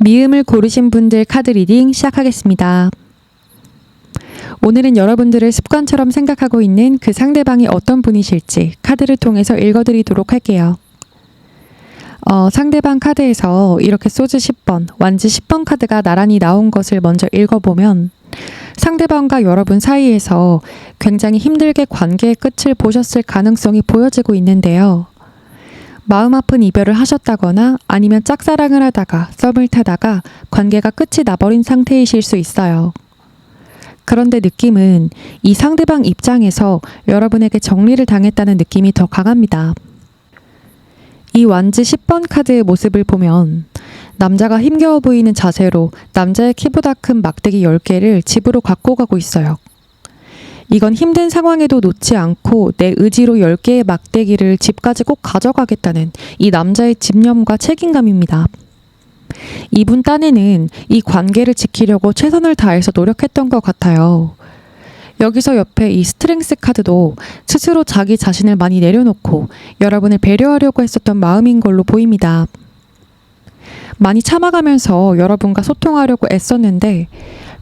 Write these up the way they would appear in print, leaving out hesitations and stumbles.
미음을 고르신 분들 카드 리딩 시작하겠습니다. 오늘은 여러분들을 습관처럼 생각하고 있는 그 상대방이 어떤 분이실지 카드를 통해서 읽어드리도록 할게요. 상대방 카드에서 이렇게 소즈 10번, 완즈 10번 카드가 나란히 나온 것을 먼저 읽어보면 상대방과 여러분 사이에서 굉장히 힘들게 관계의 끝을 보셨을 가능성이 보여지고 있는데요. 마음 아픈 이별을 하셨다거나 아니면 짝사랑을 하다가 썸을 타다가 관계가 끝이 나버린 상태이실 수 있어요. 그런데 느낌은 이 상대방 입장에서 여러분에게 정리를 당했다는 느낌이 더 강합니다. 이 완즈 10번 카드의 모습을 보면 남자가 힘겨워 보이는 자세로 남자의 키보다 큰 막대기 10개를 집으로 갖고 가고 있어요. 이건 힘든 상황에도 놓지 않고 내 의지로 10개의 막대기를 집까지 꼭 가져가겠다는 이 남자의 집념과 책임감입니다. 이분 딴에는 이 관계를 지키려고 최선을 다해서 노력했던 것 같아요. 여기서 옆에 이 스트렝스 카드도 스스로 자기 자신을 많이 내려놓고 여러분을 배려하려고 했었던 마음인 걸로 보입니다. 많이 참아가면서 여러분과 소통하려고 애썼는데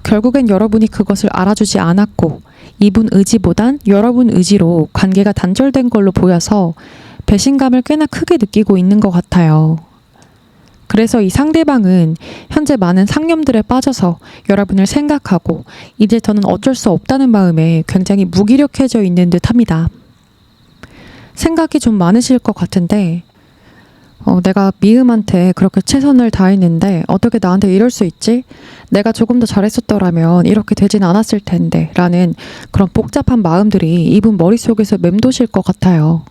결국엔 여러분이 그것을 알아주지 않았고 이분 의지보단 여러분 의지로 관계가 단절된 걸로 보여서 배신감을 꽤나 크게 느끼고 있는 것 같아요. 그래서 이 상대방은 현재 많은 상념들에 빠져서 여러분을 생각하고 이제 더는 어쩔 수 없다는 마음에 굉장히 무기력해져 있는 듯 합니다. 생각이 좀 많으실 것 같은데 내가 미음한테 그렇게 최선을 다했는데 어떻게 나한테 이럴 수 있지? 내가 조금 더 잘했었더라면 이렇게 되진 않았을 텐데 라는 그런 복잡한 마음들이 이분 머릿속에서 맴도실 것 같아요.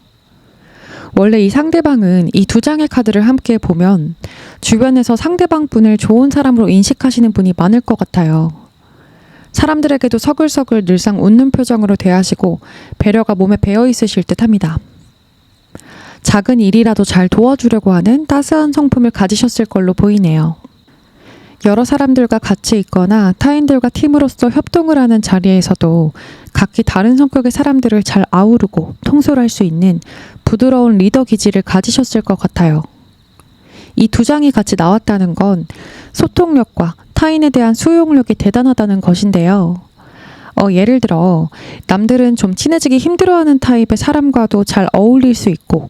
원래 이 상대방은 이 두 장의 카드를 함께 보면 주변에서 상대방 분을 좋은 사람으로 인식하시는 분이 많을 것 같아요. 사람들에게도 서글서글 늘상 웃는 표정으로 대하시고 배려가 몸에 배어 있으실 듯 합니다. 작은 일이라도 잘 도와주려고 하는 따스한 성품을 가지셨을 걸로 보이네요. 여러 사람들과 같이 있거나 타인들과 팀으로서 협동을 하는 자리에서도 각기 다른 성격의 사람들을 잘 아우르고 통솔할 수 있는 부드러운 리더 기질을 가지셨을 것 같아요. 이 두 장이 같이 나왔다는 건 소통력과 타인에 대한 수용력이 대단하다는 것인데요. 예를 들어 남들은 좀 친해지기 힘들어하는 타입의 사람과도 잘 어울릴 수 있고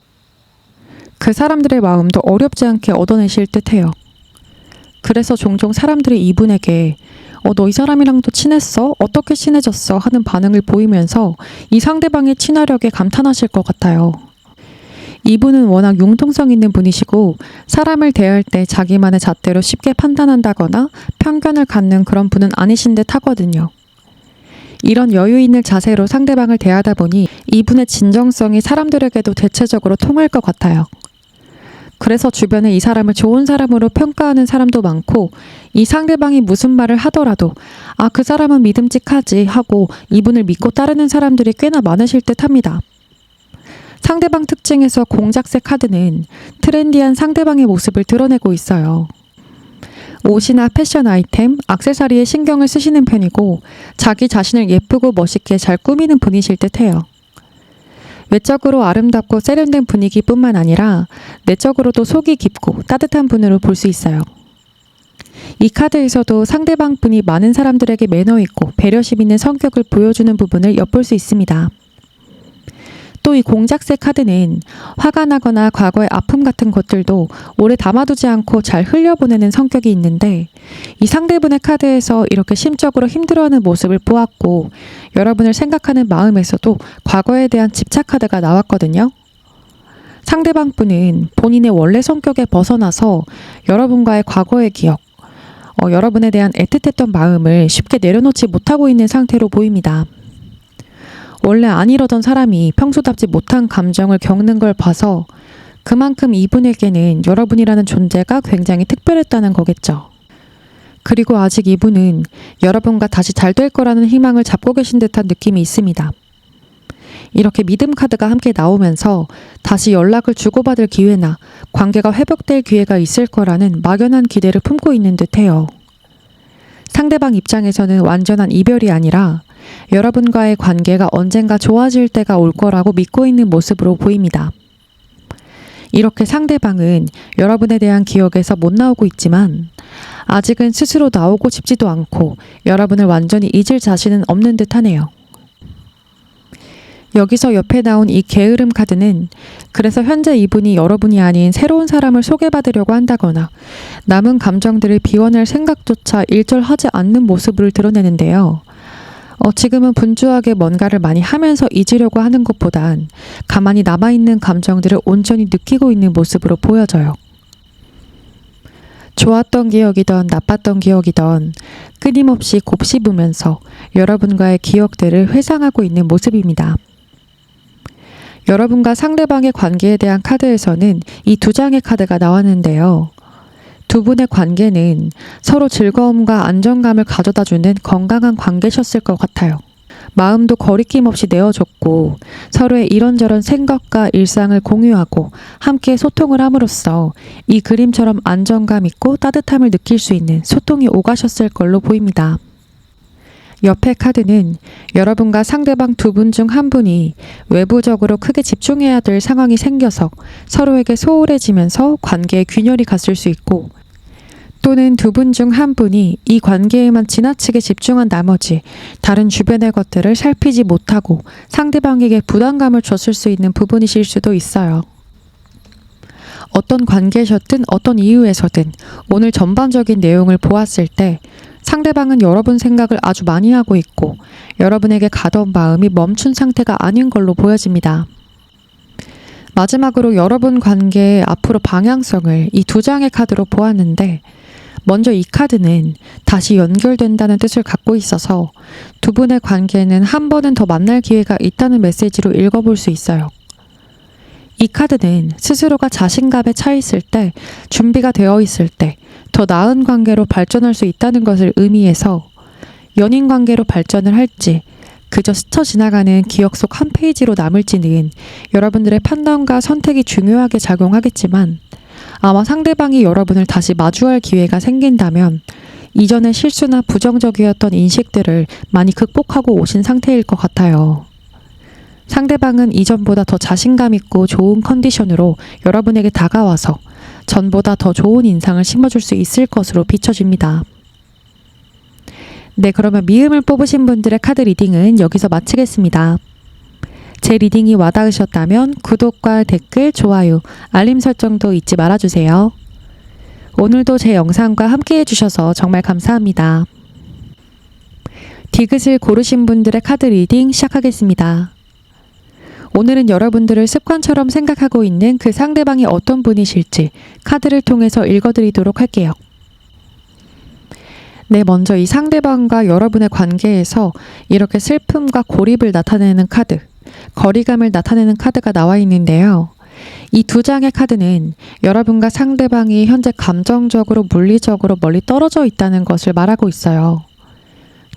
그 사람들의 마음도 어렵지 않게 얻어내실 듯해요. 그래서 종종 사람들이 이분에게 너 이 사람이랑도 친했어? 어떻게 친해졌어? 하는 반응을 보이면서 이 상대방의 친화력에 감탄하실 것 같아요. 이분은 워낙 융통성 있는 분이시고 사람을 대할 때 자기만의 잣대로 쉽게 판단한다거나 편견을 갖는 그런 분은 아니신 듯 하거든요. 이런 여유 있는 자세로 상대방을 대하다 보니 이분의 진정성이 사람들에게도 대체적으로 통할 것 같아요. 그래서 주변에 이 사람을 좋은 사람으로 평가하는 사람도 많고 이 상대방이 무슨 말을 하더라도 그 사람은 믿음직하지 하고 이분을 믿고 따르는 사람들이 꽤나 많으실 듯 합니다. 상대방 특징에서 공작색 카드는 트렌디한 상대방의 모습을 드러내고 있어요. 옷이나 패션 아이템, 액세서리에 신경을 쓰시는 편이고 자기 자신을 예쁘고 멋있게 잘 꾸미는 분이실 듯해요. 외적으로 아름답고 세련된 분위기뿐만 아니라 내적으로도 속이 깊고 따뜻한 분으로 볼 수 있어요. 이 카드에서도 상대방 분이 많은 사람들에게 매너 있고 배려심 있는 성격을 보여주는 부분을 엿볼 수 있습니다. 또 이 공작색 카드는 화가 나거나 과거의 아픔 같은 것들도 오래 담아두지 않고 잘 흘려보내는 성격이 있는데 이 상대분의 카드에서 이렇게 심적으로 힘들어하는 모습을 보았고 여러분을 생각하는 마음에서도 과거에 대한 집착 카드가 나왔거든요. 상대방 분은 본인의 원래 성격에 벗어나서 여러분과의 과거의 기억, 여러분에 대한 애틋했던 마음을 쉽게 내려놓지 못하고 있는 상태로 보입니다. 원래 안 이러던 사람이 평소답지 못한 감정을 겪는 걸 봐서 그만큼 이분에게는 여러분이라는 존재가 굉장히 특별했다는 거겠죠. 그리고 아직 이분은 여러분과 다시 잘 될 거라는 희망을 잡고 계신 듯한 느낌이 있습니다. 이렇게 믿음 카드가 함께 나오면서 다시 연락을 주고받을 기회나 관계가 회복될 기회가 있을 거라는 막연한 기대를 품고 있는 듯해요. 상대방 입장에서는 완전한 이별이 아니라 여러분과의 관계가 언젠가 좋아질 때가 올 거라고 믿고 있는 모습으로 보입니다. 이렇게 상대방은 여러분에 대한 기억에서 못 나오고 있지만 아직은 스스로 나오고 싶지도 않고 여러분을 완전히 잊을 자신은 없는 듯 하네요. 여기서 옆에 나온 이 게으름 카드는 그래서 현재 이분이 여러분이 아닌 새로운 사람을 소개받으려고 한다거나 남은 감정들을 비워낼 생각조차 일절하지 않는 모습을 드러내는데요. 지금은 분주하게 뭔가를 많이 하면서 잊으려고 하는 것보단 가만히 남아있는 감정들을 온전히 느끼고 있는 모습으로 보여져요. 좋았던 기억이던 나빴던 기억이던 끊임없이 곱씹으면서 여러분과의 기억들을 회상하고 있는 모습입니다. 여러분과 상대방의 관계에 대한 카드에서는 이 두 장의 카드가 나왔는데요. 두 분의 관계는 서로 즐거움과 안정감을 가져다주는 건강한 관계셨을 것 같아요. 마음도 거리낌 없이 내어줬고 서로의 이런저런 생각과 일상을 공유하고 함께 소통을 함으로써 이 그림처럼 안정감 있고 따뜻함을 느낄 수 있는 소통이 오가셨을 걸로 보입니다. 옆에 카드는 여러분과 상대방 두 분 중 한 분이 외부적으로 크게 집중해야 될 상황이 생겨서 서로에게 소홀해지면서 관계에 균열이 갔을 수 있고 또는 두 분 중 한 분이 이 관계에만 지나치게 집중한 나머지 다른 주변의 것들을 살피지 못하고 상대방에게 부담감을 줬을 수 있는 부분이실 수도 있어요. 어떤 관계셨든 어떤 이유에서든 오늘 전반적인 내용을 보았을 때 상대방은 여러분 생각을 아주 많이 하고 있고 여러분에게 가던 마음이 멈춘 상태가 아닌 걸로 보여집니다. 마지막으로 여러분 관계의 앞으로 방향성을 이 두 장의 카드로 보았는데 먼저 이 카드는 다시 연결된다는 뜻을 갖고 있어서 두 분의 관계는 한 번은 더 만날 기회가 있다는 메시지로 읽어볼 수 있어요. 이 카드는 스스로가 자신감에 차 있을 때, 준비가 되어 있을 때 더 나은 관계로 발전할 수 있다는 것을 의미해서 연인 관계로 발전을 할지 그저 스쳐 지나가는 기억 속 한 페이지로 남을지는 여러분들의 판단과 선택이 중요하게 작용하겠지만 아마 상대방이 여러분을 다시 마주할 기회가 생긴다면 이전의 실수나 부정적이었던 인식들을 많이 극복하고 오신 상태일 것 같아요. 상대방은 이전보다 더 자신감 있고 좋은 컨디션으로 여러분에게 다가와서 전보다 더 좋은 인상을 심어줄 수 있을 것으로 비춰집니다. 네, 그러면 미음을 뽑으신 분들의 카드 리딩은 여기서 마치겠습니다. 제 리딩이 와닿으셨다면 구독과 댓글, 좋아요, 알림 설정도 잊지 말아주세요. 오늘도 제 영상과 함께 해주셔서 정말 감사합니다. 디귿을 고르신 분들의 카드 리딩 시작하겠습니다. 오늘은 여러분들을 습관처럼 생각하고 있는 그 상대방이 어떤 분이실지 카드를 통해서 읽어드리도록 할게요. 네, 먼저 이 상대방과 여러분의 관계에서 이렇게 슬픔과 고립을 나타내는 카드, 거리감을 나타내는 카드가 나와 있는데요. 이 두 장의 카드는 여러분과 상대방이 현재 감정적으로, 물리적으로 멀리 떨어져 있다는 것을 말하고 있어요.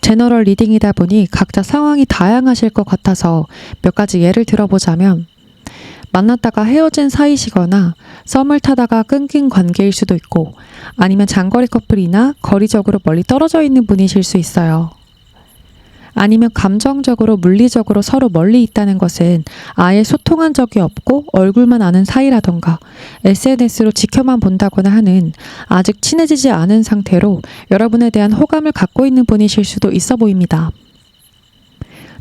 제너럴 리딩이다 보니 각자 상황이 다양하실 것 같아서 몇 가지 예를 들어보자면 만났다가 헤어진 사이시거나 썸을 타다가 끊긴 관계일 수도 있고 아니면 장거리 커플이나 거리적으로 멀리 떨어져 있는 분이실 수 있어요. 아니면 감정적으로, 물리적으로 서로 멀리 있다는 것은 아예 소통한 적이 없고 얼굴만 아는 사이라던가 SNS로 지켜만 본다거나 하는 아직 친해지지 않은 상태로 여러분에 대한 호감을 갖고 있는 분이실 수도 있어 보입니다.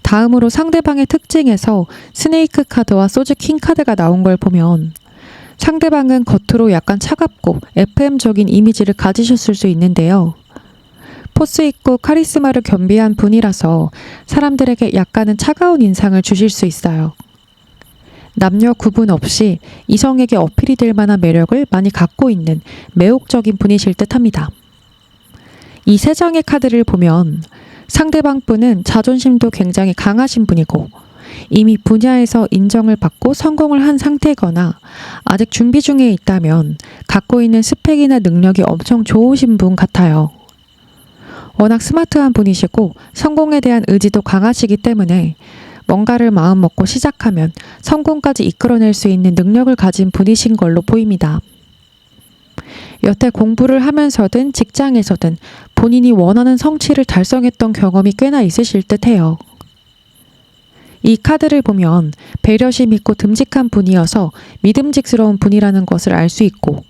다음으로 상대방의 특징에서 스네이크 카드와 소주 킹 카드가 나온 걸 보면 상대방은 겉으로 약간 차갑고 FM적인 이미지를 가지셨을 수 있는데요. 포스 있고 카리스마를 겸비한 분이라서 사람들에게 약간은 차가운 인상을 주실 수 있어요. 남녀 구분 없이 이성에게 어필이 될 만한 매력을 많이 갖고 있는 매혹적인 분이실 듯합니다. 이 세 장의 카드를 보면 상대방 분은 자존심도 굉장히 강하신 분이고 이미 분야에서 인정을 받고 성공을 한 상태거나 아직 준비 중에 있다면 갖고 있는 스펙이나 능력이 엄청 좋으신 분 같아요. 워낙 스마트한 분이시고 성공에 대한 의지도 강하시기 때문에 뭔가를 마음먹고 시작하면 성공까지 이끌어낼 수 있는 능력을 가진 분이신 걸로 보입니다. 여태 공부를 하면서든 직장에서든 본인이 원하는 성취를 달성했던 경험이 꽤나 있으실 듯해요. 이 카드를 보면 배려심 있고 듬직한 분이어서 믿음직스러운 분이라는 것을 알 수 있고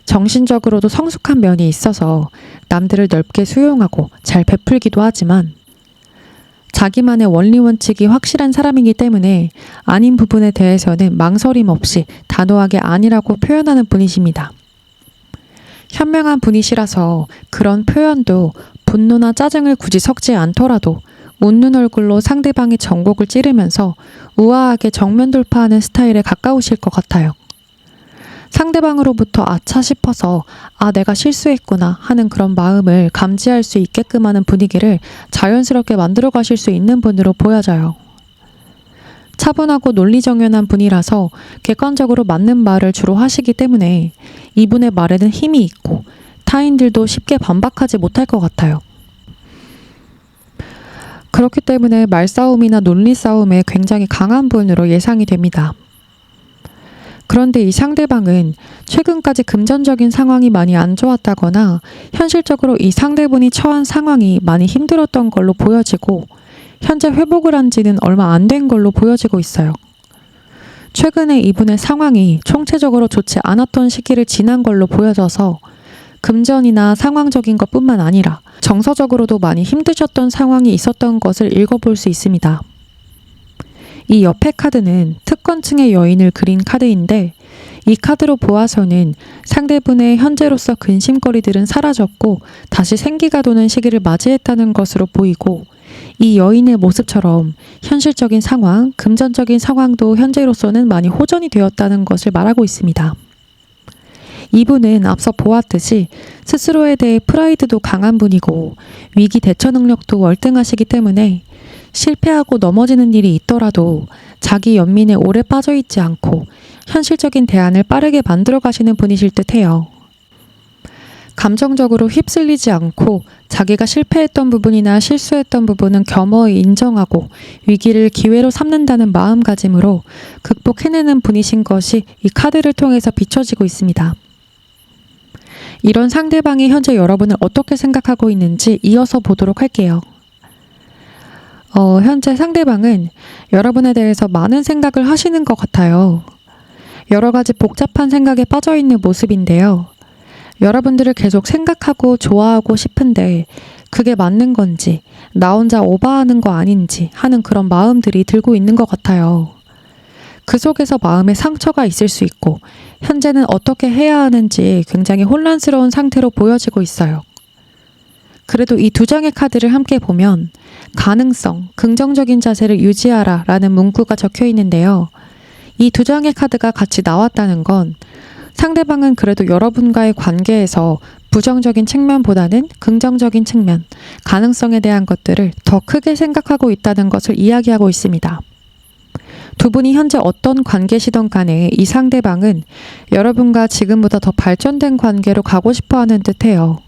정신적으로도 성숙한 면이 있어서 남들을 넓게 수용하고 잘 베풀기도 하지만 자기만의 원리 원칙이 확실한 사람이기 때문에 아닌 부분에 대해서는 망설임 없이 단호하게 아니라고 표현하는 분이십니다. 현명한 분이시라서 그런 표현도 분노나 짜증을 굳이 섞지 않더라도 웃는 얼굴로 상대방의 전곡을 찌르면서 우아하게 정면 돌파하는 스타일에 가까우실 것 같아요. 상대방으로부터 아차 싶어서 내가 실수했구나 하는 그런 마음을 감지할 수 있게끔 하는 분위기를 자연스럽게 만들어 가실 수 있는 분으로 보여져요. 차분하고 논리정연한 분이라서 객관적으로 맞는 말을 주로 하시기 때문에 이분의 말에는 힘이 있고 타인들도 쉽게 반박하지 못할 것 같아요. 그렇기 때문에 말싸움이나 논리 싸움에 굉장히 강한 분으로 예상이 됩니다. 그런데 이 상대방은 최근까지 금전적인 상황이 많이 안 좋았다거나 현실적으로 이 상대분이 처한 상황이 많이 힘들었던 걸로 보여지고 현재 회복을 한 지는 얼마 안 된 걸로 보여지고 있어요. 최근에 이분의 상황이 총체적으로 좋지 않았던 시기를 지난 걸로 보여져서 금전이나 상황적인 것뿐만 아니라 정서적으로도 많이 힘드셨던 상황이 있었던 것을 읽어볼 수 있습니다. 이 옆에 카드는 특권층의 여인을 그린 카드인데 이 카드로 보아서는 상대분의 현재로서 근심거리들은 사라졌고 다시 생기가 도는 시기를 맞이했다는 것으로 보이고 이 여인의 모습처럼 현실적인 상황, 금전적인 상황도 현재로서는 많이 호전이 되었다는 것을 말하고 있습니다. 이분은 앞서 보았듯이 스스로에 대해 프라이드도 강한 분이고 위기 대처 능력도 월등하시기 때문에 실패하고 넘어지는 일이 있더라도 자기 연민에 오래 빠져있지 않고 현실적인 대안을 빠르게 만들어 가시는 분이실 듯해요. 감정적으로 휩쓸리지 않고 자기가 실패했던 부분이나 실수했던 부분은 겸허히 인정하고 위기를 기회로 삼는다는 마음가짐으로 극복해내는 분이신 것이 이 카드를 통해서 비춰지고 있습니다. 이런 상대방이 현재 여러분을 어떻게 생각하고 있는지 이어서 보도록 할게요. 현재 상대방은 여러분에 대해서 많은 생각을 하시는 것 같아요. 여러 가지 복잡한 생각에 빠져있는 모습인데요. 여러분들을 계속 생각하고 좋아하고 싶은데 그게 맞는 건지 나 혼자 오버하는 거 아닌지 하는 그런 마음들이 들고 있는 것 같아요. 그 속에서 마음에 상처가 있을 수 있고 현재는 어떻게 해야 하는지 굉장히 혼란스러운 상태로 보여지고 있어요. 그래도 이 두 장의 카드를 함께 보면 가능성, 긍정적인 자세를 유지하라 라는 문구가 적혀 있는데요. 이 두 장의 카드가 같이 나왔다는 건 상대방은 그래도 여러분과의 관계에서 부정적인 측면보다는 긍정적인 측면, 가능성에 대한 것들을 더 크게 생각하고 있다는 것을 이야기하고 있습니다. 두 분이 현재 어떤 관계시던 간에 이 상대방은 여러분과 지금보다 더 발전된 관계로 가고 싶어 하는 듯해요.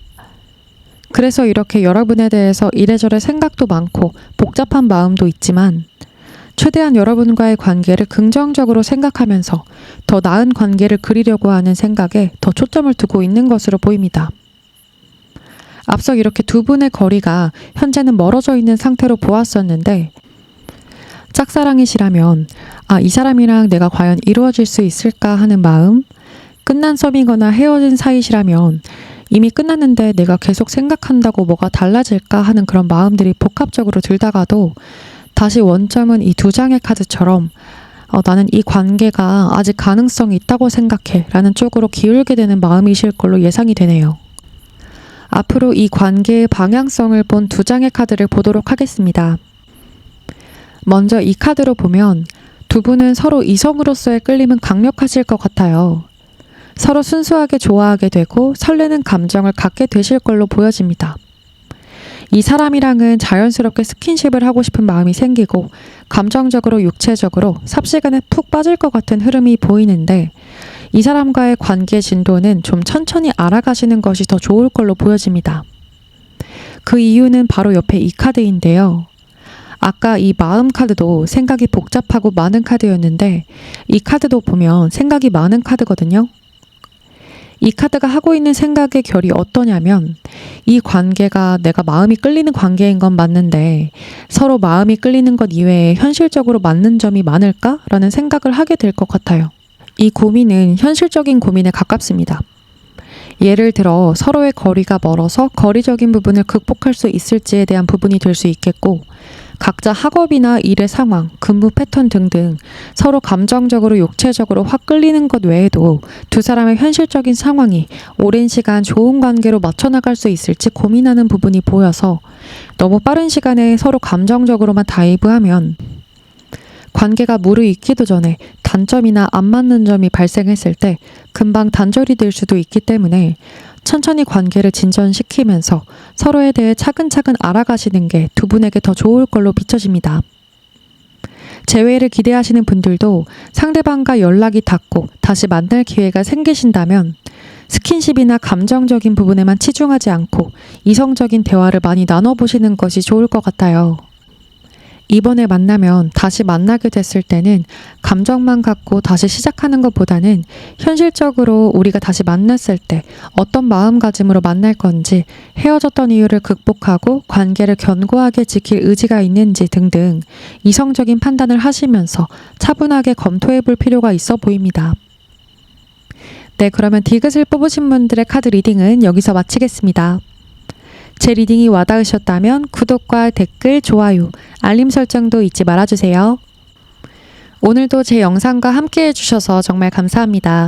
그래서 이렇게 여러분에 대해서 이래저래 생각도 많고 복잡한 마음도 있지만 최대한 여러분과의 관계를 긍정적으로 생각하면서 더 나은 관계를 그리려고 하는 생각에 더 초점을 두고 있는 것으로 보입니다. 앞서 이렇게 두 분의 거리가 현재는 멀어져 있는 상태로 보았었는데 짝사랑이시라면 이 사람이랑 내가 과연 이루어질 수 있을까 하는 마음, 끝난 썸이거나 헤어진 사이시라면 이미 끝났는데 내가 계속 생각한다고 뭐가 달라질까 하는 그런 마음들이 복합적으로 들다가도 다시 원점은 이 두 장의 카드처럼 나는 이 관계가 아직 가능성이 있다고 생각해 라는 쪽으로 기울게 되는 마음이실 걸로 예상이 되네요. 앞으로 이 관계의 방향성을 본 두 장의 카드를 보도록 하겠습니다. 먼저 이 카드로 보면 두 분은 서로 이성으로서의 끌림은 강력하실 것 같아요. 서로 순수하게 좋아하게 되고 설레는 감정을 갖게 되실 걸로 보여집니다. 이 사람이랑은 자연스럽게 스킨십을 하고 싶은 마음이 생기고 감정적으로 육체적으로 삽시간에 푹 빠질 것 같은 흐름이 보이는데 이 사람과의 관계 진도는 좀 천천히 알아가시는 것이 더 좋을 걸로 보여집니다. 그 이유는 바로 옆에 이 카드인데요. 아까 이 마음 카드도 생각이 복잡하고 많은 카드였는데 이 카드도 보면 생각이 많은 카드거든요. 이 카드가 하고 있는 생각의 결이 어떠냐면 이 관계가 내가 마음이 끌리는 관계인 건 맞는데 서로 마음이 끌리는 것 이외에 현실적으로 맞는 점이 많을까라는 생각을 하게 될 것 같아요. 이 고민은 현실적인 고민에 가깝습니다. 예를 들어 서로의 거리가 멀어서 거리적인 부분을 극복할 수 있을지에 대한 부분이 될 수 있겠고, 각자 학업이나 일의 상황, 근무 패턴 등등 서로 감정적으로 육체적으로 확 끌리는 것 외에도 두 사람의 현실적인 상황이 오랜 시간 좋은 관계로 맞춰나갈 수 있을지 고민하는 부분이 보여서, 너무 빠른 시간에 서로 감정적으로만 다이브하면 관계가 무르익기도 전에 단점이나 안 맞는 점이 발생했을 때 금방 단절이 될 수도 있기 때문에 천천히 관계를 진전시키면서 서로에 대해 차근차근 알아가시는 게 두 분에게 더 좋을 걸로 비춰집니다. 재회를 기대하시는 분들도 상대방과 연락이 닿고 다시 만날 기회가 생기신다면 스킨십이나 감정적인 부분에만 치중하지 않고 이성적인 대화를 많이 나눠보시는 것이 좋을 것 같아요. 이번에 만나면 다시 만나게 됐을 때는 감정만 갖고 다시 시작하는 것보다는 현실적으로 우리가 다시 만났을 때 어떤 마음가짐으로 만날 건지, 헤어졌던 이유를 극복하고 관계를 견고하게 지킬 의지가 있는지 등등 이성적인 판단을 하시면서 차분하게 검토해 볼 필요가 있어 보입니다. 네, 그러면 디귿을 뽑으신 분들의 카드 리딩은 여기서 마치겠습니다. 제 리딩이 와닿으셨다면 구독과 댓글, 좋아요, 알림 설정도 잊지 말아주세요. 오늘도 제 영상과 함께 해주셔서 정말 감사합니다.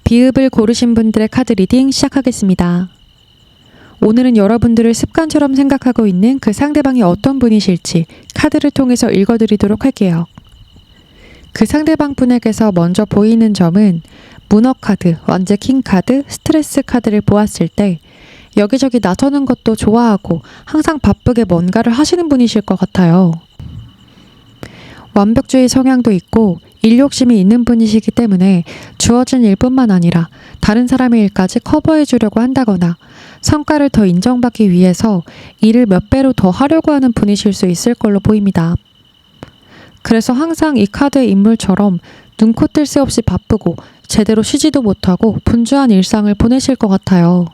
비읍을 고르신 분들의 카드 리딩 시작하겠습니다. 오늘은 여러분들을 습관처럼 생각하고 있는 그 상대방이 어떤 분이실지 카드를 통해서 읽어드리도록 할게요. 그 상대방 분에게서 먼저 보이는 점은 문어 카드, 완제 킹 카드, 스트레스 카드를 보았을 때 여기저기 나서는 것도 좋아하고 항상 바쁘게 뭔가를 하시는 분이실 것 같아요. 완벽주의 성향도 있고 일 욕심이 있는 분이시기 때문에 주어진 일뿐만 아니라 다른 사람의 일까지 커버해 주려고 한다거나 성과를 더 인정받기 위해서 일을 몇 배로 더 하려고 하는 분이실 수 있을 걸로 보입니다. 그래서 항상 이 카드의 인물처럼 눈코 뜰 새 없이 바쁘고 제대로 쉬지도 못하고 분주한 일상을 보내실 것 같아요.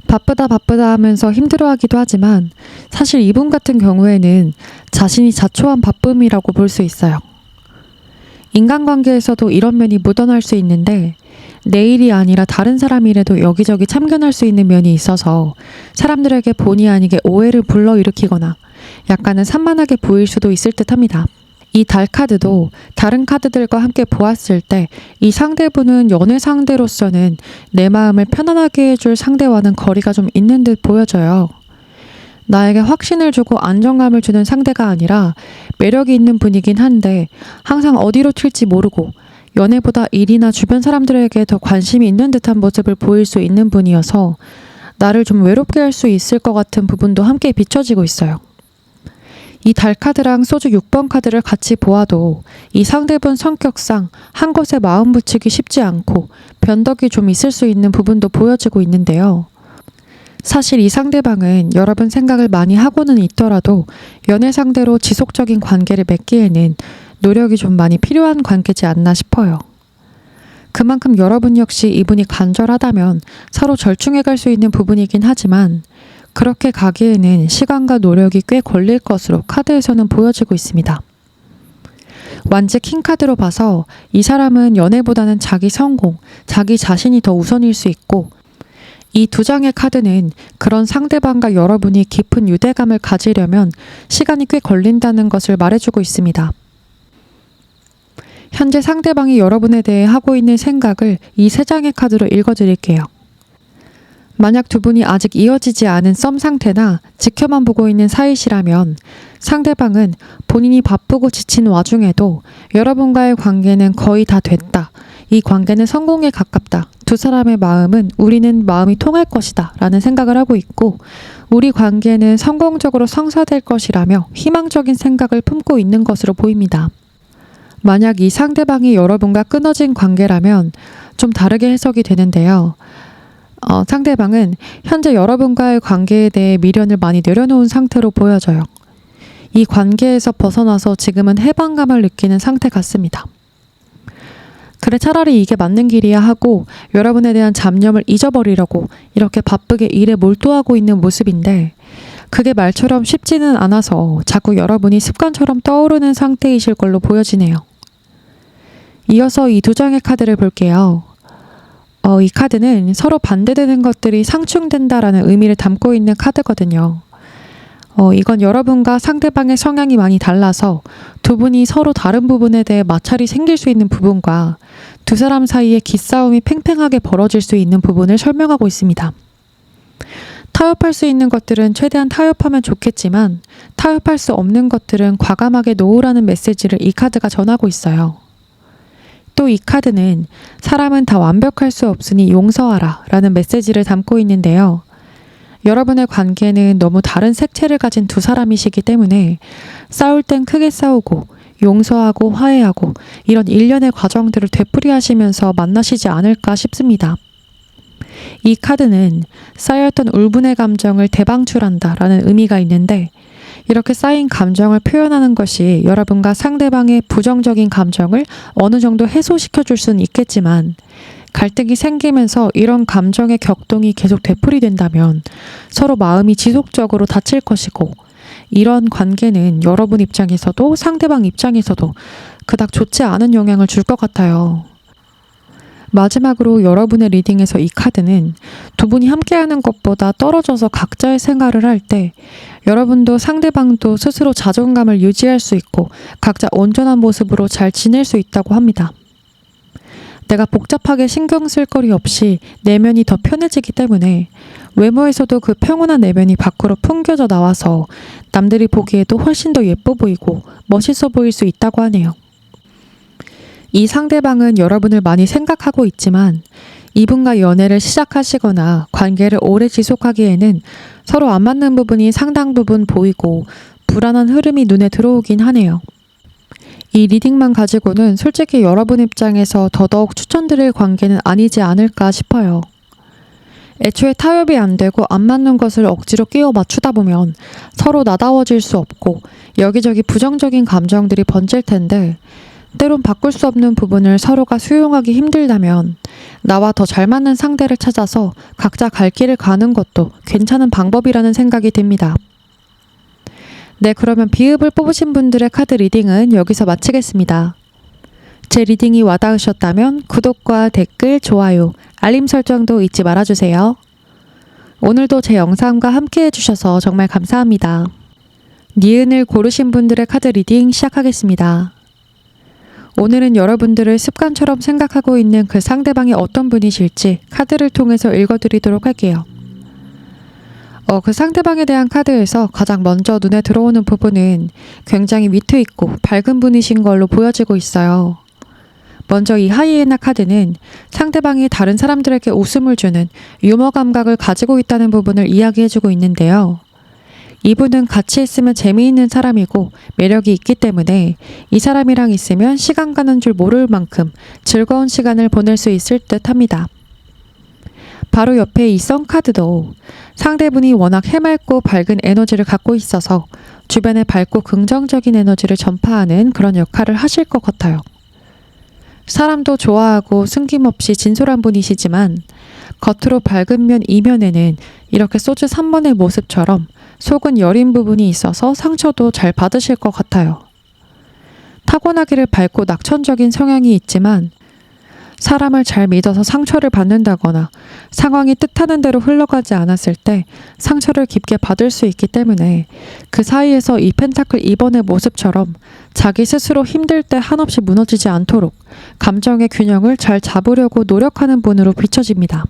바쁘다 하면서 힘들어하기도 하지만 사실 이분 같은 경우에는 자신이 자초한 바쁨이라고 볼 수 있어요. 인간관계에서도 이런 면이 묻어날 수 있는데 내 일이 아니라 다른 사람 일에도 여기저기 참견할 수 있는 면이 있어서 사람들에게 본의 아니게 오해를 불러일으키거나 약간은 산만하게 보일 수도 있을 듯합니다. 이 달 카드도 다른 카드들과 함께 보았을 때 이 상대분은 연애 상대로서는 내 마음을 편안하게 해줄 상대와는 거리가 좀 있는 듯 보여져요. 나에게 확신을 주고 안정감을 주는 상대가 아니라 매력이 있는 분이긴 한데 항상 어디로 튈지 모르고 연애보다 일이나 주변 사람들에게 더 관심이 있는 듯한 모습을 보일 수 있는 분이어서 나를 좀 외롭게 할 수 있을 것 같은 부분도 함께 비춰지고 있어요. 이 달 카드랑 소주 6번 카드를 같이 보아도 이 상대분 성격상 한 곳에 마음 붙이기 쉽지 않고 변덕이 좀 있을 수 있는 부분도 보여지고 있는데요. 사실 이 상대방은 여러분 생각을 많이 하고는 있더라도 연애 상대로 지속적인 관계를 맺기에는 노력이 좀 많이 필요한 관계지 않나 싶어요. 그만큼 여러분 역시 이분이 간절하다면 서로 절충해 갈 수 있는 부분이긴 하지만 그렇게 가기에는 시간과 노력이 꽤 걸릴 것으로 카드에서는 보여지고 있습니다. 완제 킹 카드로 봐서 이 사람은 연애보다는 자기 성공, 자기 자신이 더 우선일 수 있고 이 두 장의 카드는 그런 상대방과 여러분이 깊은 유대감을 가지려면 시간이 꽤 걸린다는 것을 말해주고 있습니다. 현재 상대방이 여러분에 대해 하고 있는 생각을 이 세 장의 카드로 읽어드릴게요. 만약 두 분이 아직 이어지지 않은 썸 상태나 지켜만 보고 있는 사이시라면 상대방은 본인이 바쁘고 지친 와중에도 여러분과의 관계는 거의 다 됐다. 이 관계는 성공에 가깝다. 두 사람의 마음은 우리는 마음이 통할 것이다. 라는 생각을 하고 있고 우리 관계는 성공적으로 성사될 것이라며 희망적인 생각을 품고 있는 것으로 보입니다. 만약 이 상대방이 여러분과 끊어진 관계라면 좀 다르게 해석이 되는데요. 상대방은 현재 여러분과의 관계에 대해 미련을 많이 내려놓은 상태로 보여져요. 이 관계에서 벗어나서 지금은 해방감을 느끼는 상태 같습니다. 그래 차라리 이게 맞는 길이야 하고 여러분에 대한 잡념을 잊어버리려고 이렇게 바쁘게 일에 몰두하고 있는 모습인데 그게 말처럼 쉽지는 않아서 자꾸 여러분이 습관처럼 떠오르는 상태이실 걸로 보여지네요. 이어서 이 두 장의 카드를 볼게요. 이 카드는 서로 반대되는 것들이 상충된다라는 의미를 담고 있는 카드거든요. 이건 여러분과 상대방의 성향이 많이 달라서 두 분이 서로 다른 부분에 대해 마찰이 생길 수 있는 부분과 두 사람 사이에 기싸움이 팽팽하게 벌어질 수 있는 부분을 설명하고 있습니다. 타협할 수 있는 것들은 최대한 타협하면 좋겠지만 타협할 수 없는 것들은 과감하게 놓으라는 메시지를 이 카드가 전하고 있어요. 또 이 카드는 사람은 다 완벽할 수 없으니 용서하라 라는 메시지를 담고 있는데요. 여러분의 관계는 너무 다른 색채를 가진 두 사람이시기 때문에 싸울 땐 크게 싸우고 용서하고 화해하고 이런 일련의 과정들을 되풀이하시면서 만나시지 않을까 싶습니다. 이 카드는 쌓였던 울분의 감정을 대방출한다 라는 의미가 있는데 이렇게 쌓인 감정을 표현하는 것이 여러분과 상대방의 부정적인 감정을 어느 정도 해소시켜 줄 수는 있겠지만 갈등이 생기면서 이런 감정의 격동이 계속 되풀이된다면 서로 마음이 지속적으로 다칠 것이고 이런 관계는 여러분 입장에서도 상대방 입장에서도 그닥 좋지 않은 영향을 줄 것 같아요. 마지막으로 여러분의 리딩에서 이 카드는 두 분이 함께하는 것보다 떨어져서 각자의 생활을 할 때 여러분도 상대방도 스스로 자존감을 유지할 수 있고 각자 온전한 모습으로 잘 지낼 수 있다고 합니다. 내가 복잡하게 신경 쓸 거리 없이 내면이 더 편해지기 때문에 외모에서도 그 평온한 내면이 밖으로 풍겨져 나와서 남들이 보기에도 훨씬 더 예뻐 보이고 멋있어 보일 수 있다고 하네요. 이 상대방은 여러분을 많이 생각하고 있지만 이분과 연애를 시작하시거나 관계를 오래 지속하기에는 서로 안 맞는 부분이 상당 부분 보이고 불안한 흐름이 눈에 들어오긴 하네요. 이 리딩만 가지고는 솔직히 여러분 입장에서 더더욱 추천드릴 관계는 아니지 않을까 싶어요. 애초에 타협이 안 되고 안 맞는 것을 억지로 끼워 맞추다 보면 서로 나다워질 수 없고 여기저기 부정적인 감정들이 번질 텐데 때론 바꿀 수 없는 부분을 서로가 수용하기 힘들다면 나와 더 잘 맞는 상대를 찾아서 각자 갈 길을 가는 것도 괜찮은 방법이라는 생각이 듭니다. 네, 그러면 비읍을 뽑으신 분들의 카드 리딩은 여기서 마치겠습니다. 제 리딩이 와닿으셨다면 구독과 댓글, 좋아요, 알림 설정도 잊지 말아주세요. 오늘도 제 영상과 함께 해주셔서 정말 감사합니다. 니은을 고르신 분들의 카드 리딩 시작하겠습니다. 오늘은 여러분들을 습관처럼 생각하고 있는 그 상대방이 어떤 분이실지 카드를 통해서 읽어드리도록 할게요. 그 상대방에 대한 카드에서 가장 먼저 눈에 들어오는 부분은 굉장히 위트 있고 밝은 분이신 걸로 보여지고 있어요. 먼저 이 하이에나 카드는 상대방이 다른 사람들에게 웃음을 주는 유머 감각을 가지고 있다는 부분을 이야기해주고 있는데요. 이분은 같이 있으면 재미있는 사람이고 매력이 있기 때문에 이 사람이랑 있으면 시간 가는 줄 모를 만큼 즐거운 시간을 보낼 수 있을 듯 합니다. 바로 옆에 이 선 카드도 상대분이 워낙 해맑고 밝은 에너지를 갖고 있어서 주변에 밝고 긍정적인 에너지를 전파하는 그런 역할을 하실 것 같아요. 사람도 좋아하고 숨김없이 진솔한 분이시지만 겉으로 밝은 면 이면에는 이렇게 소주 3번의 모습처럼 속은 여린 부분이 있어서 상처도 잘 받으실 것 같아요. 타고나기를 밝고 낙천적인 성향이 있지만 사람을 잘 믿어서 상처를 받는다거나 상황이 뜻하는 대로 흘러가지 않았을 때 상처를 깊게 받을 수 있기 때문에 그 사이에서 이 펜타클 2번의 모습처럼 자기 스스로 힘들 때 한없이 무너지지 않도록 감정의 균형을 잘 잡으려고 노력하는 분으로 비춰집니다.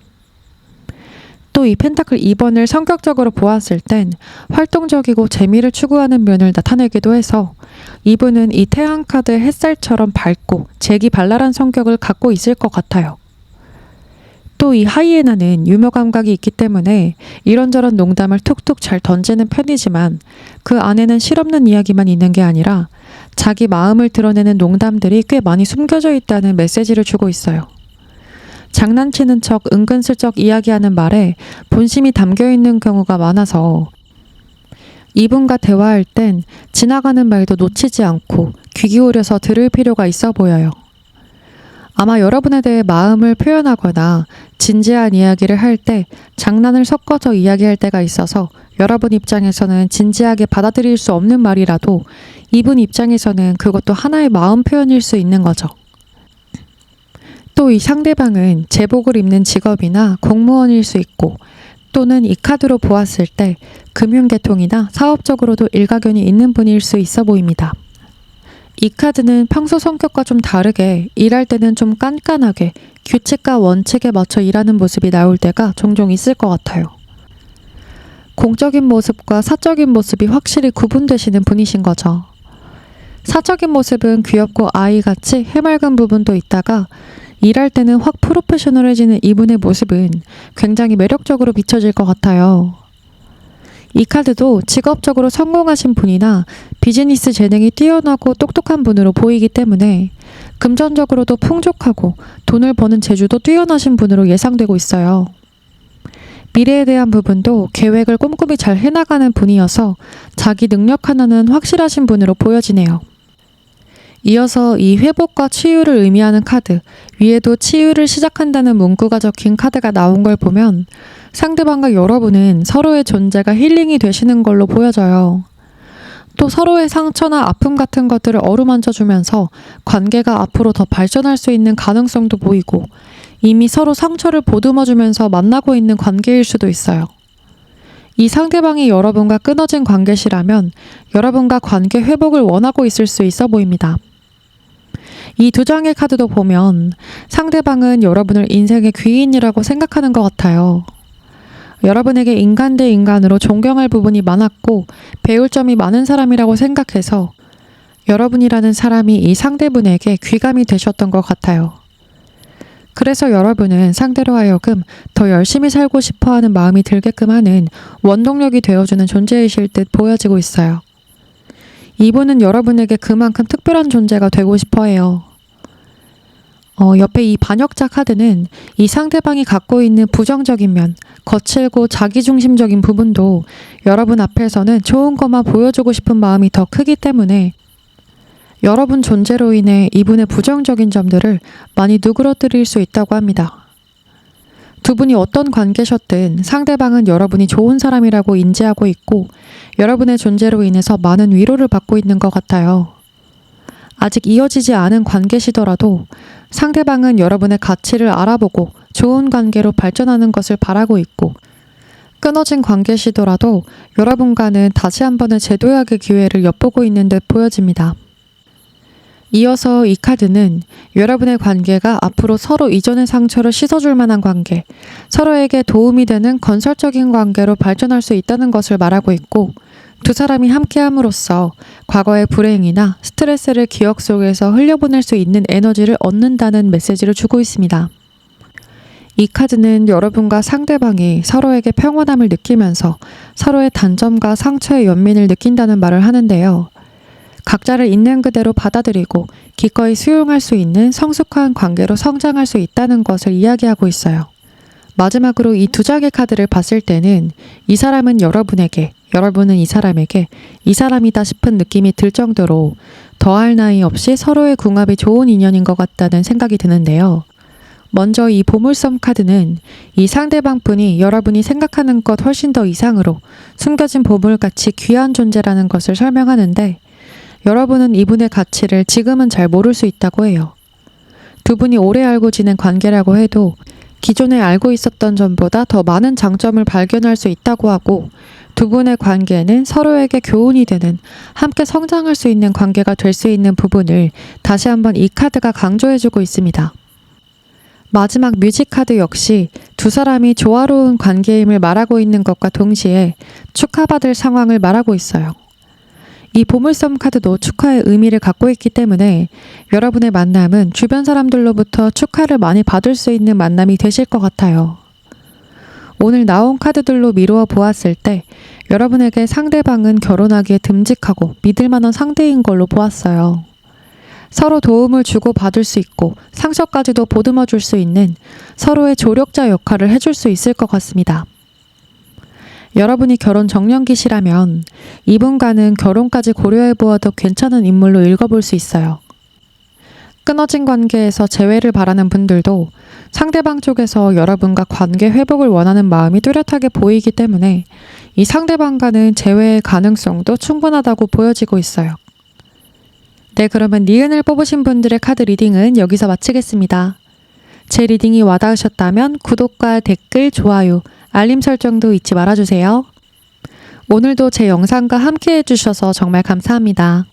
또 이 펜타클 2번을 성격적으로 보았을 땐 활동적이고 재미를 추구하는 면을 나타내기도 해서 이분은 이 태양 카드의 햇살처럼 밝고 재기발랄한 성격을 갖고 있을 것 같아요. 또 이 하이에나는 유머 감각이 있기 때문에 이런저런 농담을 툭툭 잘 던지는 편이지만 그 안에는 실없는 이야기만 있는 게 아니라 자기 마음을 드러내는 농담들이 꽤 많이 숨겨져 있다는 메시지를 주고 있어요. 장난치는 척 은근슬쩍 이야기하는 말에 본심이 담겨있는 경우가 많아서 이분과 대화할 땐 지나가는 말도 놓치지 않고 귀 기울여서 들을 필요가 있어 보여요. 아마 여러분에 대해 마음을 표현하거나 진지한 이야기를 할 때 장난을 섞어서 이야기할 때가 있어서 여러분 입장에서는 진지하게 받아들일 수 없는 말이라도 이분 입장에서는 그것도 하나의 마음 표현일 수 있는 거죠. 또 또 이 상대방은 제복을 입는 직업이나 공무원일 수 있고, 또는 이 카드로 보았을 때 금융계통이나 사업적으로도 일가견이 있는 분일 수 있어 보입니다. 이 카드는 평소 성격과 좀 다르게 일할 때는 좀 깐깐하게 규칙과 원칙에 맞춰 일하는 모습이 나올 때가 종종 있을 것 같아요. 공적인 모습과 사적인 모습이 확실히 구분되시는 분이신 거죠. 사적인 모습은 귀엽고 아이같이 해맑은 부분도 있다가 일할 때는 확 프로페셔널해지는 이분의 모습은 굉장히 매력적으로 비춰질 것 같아요. 이 카드도 직업적으로 성공하신 분이나 비즈니스 재능이 뛰어나고 똑똑한 분으로 보이기 때문에 금전적으로도 풍족하고 돈을 버는 재주도 뛰어나신 분으로 예상되고 있어요. 미래에 대한 부분도 계획을 꼼꼼히 잘 해나가는 분이어서 자기 능력 하나는 확실하신 분으로 보여지네요. 이어서 이 회복과 치유를 의미하는 카드, 위에도 치유를 시작한다는 문구가 적힌 카드가 나온 걸 보면 상대방과 여러분은 서로의 존재가 힐링이 되시는 걸로 보여져요. 또 서로의 상처나 아픔 같은 것들을 어루만져 주면서 관계가 앞으로 더 발전할 수 있는 가능성도 보이고, 이미 서로 상처를 보듬어 주면서 만나고 있는 관계일 수도 있어요. 이 상대방이 여러분과 끊어진 관계시라면 여러분과 관계 회복을 원하고 있을 수 있어 보입니다. 이 두 장의 카드도 보면 상대방은 여러분을 인생의 귀인이라고 생각하는 것 같아요. 여러분에게 인간 대 인간으로 존경할 부분이 많았고 배울 점이 많은 사람이라고 생각해서 여러분이라는 사람이 이 상대분에게 귀감이 되셨던 것 같아요. 그래서 여러분은 상대로 하여금 더 열심히 살고 싶어하는 마음이 들게끔 하는 원동력이 되어주는 존재이실 듯 보여지고 있어요. 이분은 여러분에게 그만큼 특별한 존재가 되고 싶어 해요. 옆에 이 반역자 카드는 이 상대방이 갖고 있는 부정적인 면, 거칠고 자기중심적인 부분도 여러분 앞에서는 좋은 것만 보여주고 싶은 마음이 더 크기 때문에 여러분 존재로 인해 이분의 부정적인 점들을 많이 누그러뜨릴 수 있다고 합니다. 두 분이 어떤 관계셨든 상대방은 여러분이 좋은 사람이라고 인지하고 있고 여러분의 존재로 인해서 많은 위로를 받고 있는 것 같아요. 아직 이어지지 않은 관계시더라도 상대방은 여러분의 가치를 알아보고 좋은 관계로 발전하는 것을 바라고 있고, 끊어진 관계시더라도 여러분과는 다시 한번의 재도약의 기회를 엿보고 있는 듯 보여집니다. 이어서 이 카드는 여러분의 관계가 앞으로 서로 이전의 상처를 씻어줄 만한 관계, 서로에게 도움이 되는 건설적인 관계로 발전할 수 있다는 것을 말하고 있고, 두 사람이 함께함으로써 과거의 불행이나 스트레스를 기억 속에서 흘려보낼 수 있는 에너지를 얻는다는 메시지를 주고 있습니다. 이 카드는 여러분과 상대방이 서로에게 평온함을 느끼면서 서로의 단점과 상처의 연민을 느낀다는 말을 하는데요. 각자를 있는 그대로 받아들이고 기꺼이 수용할 수 있는 성숙한 관계로 성장할 수 있다는 것을 이야기하고 있어요. 마지막으로 이 두 장의 카드를 봤을 때는 이 사람은 여러분에게, 여러분은 이 사람에게 이 사람이다 싶은 느낌이 들 정도로 더할 나위 없이 서로의 궁합이 좋은 인연인 것 같다는 생각이 드는데요. 먼저 이 보물섬 카드는 이 상대방 분이 여러분이 생각하는 것 훨씬 더 이상으로 숨겨진 보물같이 귀한 존재라는 것을 설명하는데, 여러분은 이분의 가치를 지금은 잘 모를 수 있다고 해요. 두 분이 오래 알고 지낸 관계라고 해도 기존에 알고 있었던 점보다 더 많은 장점을 발견할 수 있다고 하고, 두 분의 관계는 서로에게 교훈이 되는, 함께 성장할 수 있는 관계가 될 수 있는 부분을 다시 한번 이 카드가 강조해주고 있습니다. 마지막 뮤직 카드 역시 두 사람이 조화로운 관계임을 말하고 있는 것과 동시에 축하받을 상황을 말하고 있어요. 이 보물섬 카드도 축하의 의미를 갖고 있기 때문에 여러분의 만남은 주변 사람들로부터 축하를 많이 받을 수 있는 만남이 되실 것 같아요. 오늘 나온 카드들로 미루어 보았을 때 여러분에게 상대방은 결혼하기에 듬직하고 믿을 만한 상대인 걸로 보았어요. 서로 도움을 주고 받을 수 있고 상처까지도 보듬어 줄 수 있는 서로의 조력자 역할을 해줄 수 있을 것 같습니다. 여러분이 결혼 정년기시라면 이분과는 결혼까지 고려해 보아도 괜찮은 인물로 읽어볼 수 있어요. 끊어진 관계에서 재회를 바라는 분들도 상대방 쪽에서 여러분과 관계 회복을 원하는 마음이 뚜렷하게 보이기 때문에 이 상대방과는 재회의 가능성도 충분하다고 보여지고 있어요. 네, 그러면 니은을 뽑으신 분들의 카드 리딩은 여기서 마치겠습니다. 제 리딩이 와닿으셨다면 구독과 댓글, 좋아요, 알림 설정도 잊지 말아주세요. 오늘도 제 영상과 함께 해주셔서 정말 감사합니다.